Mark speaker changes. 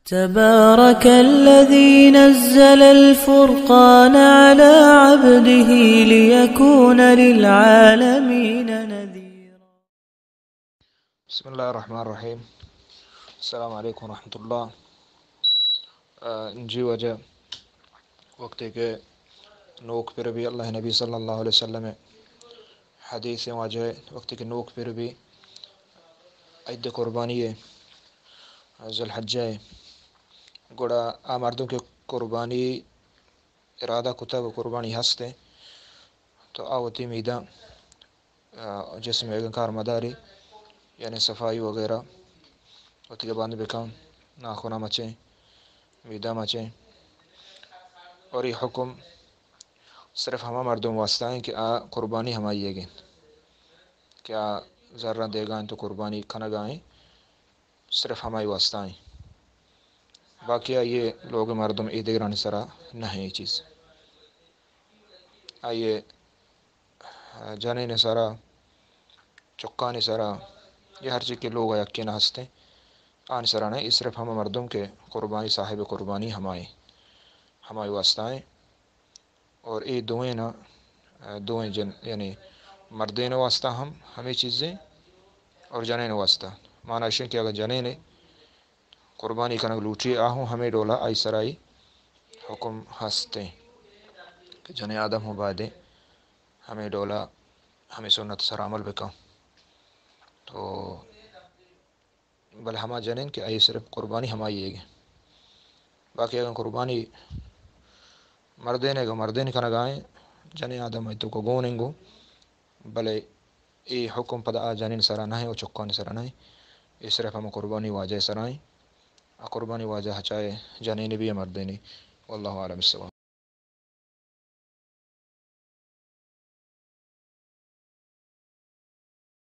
Speaker 1: تبارك الذي نزل الفرقان على عبده ليكون للعالمين نذيرا.
Speaker 2: بسم الله الرحمن الرحيم. السلام عليكم ورحمة الله. نجي وجه وقت کے نوک پر بھی اللہ نبی صلی اللہ علیہ وسلم حدیث واجہ وقت کے نوک پر بھی عید قربانی ذو الحجہ گوڑا مردوں کے قربانی ارادہ کتب قربانی ہستے تو آوتی میدہ جسم کار مداری یعنی صفائی وغیرہ وقت کے باندھ بکام ناخنہ مچیں میدہ مچیں اور یہ حکم صرف ہمہ مردوں واسطہ ہیں کہ قربانی ہمائی گئیں کیا ذرہ دے گائیں تو قربانی کھنا گائیں صرف ہمائی واسطہ ہیں باقی یہ لوگ مردم عید گرانی سرا نہ ہے یہ چیز آئیے جانے نے سارا چکانے سارا یہ ہر چیز کے لوگ یقین نہ ہنستے آن سرا نہیں صرف ہم مردم کے قربانی صاحب قربانی ہمائی واسطہ ہیں اور یہ دوئیں جن یعنی مردین واسطہ ہمیں چیزیں اور جنین واسطہ معنی شن کہ اگر جنین قربانی کنگ لوٹی آہوں ہمیں ڈولا آئی سرائی حکم ہستے کہ جن آدم ہو بادیں ہمیں ڈولا ہمیں سنت سر عمل بکاؤں تو بل ہما جنین کہ آئی صرف قربانی ہمائی گے باقی اگر قربانی مردین کا نگائیں جن آدم ہے تو کو گونیں گو بلے ای حکم پدا جنین سرا نہ ہے اور چکان سرا نہیں یہ صرف ہم قربانی واجہ سرائیں قربانی واجہ چاہے جنین بھی مردینی واللہ عالم الصواب.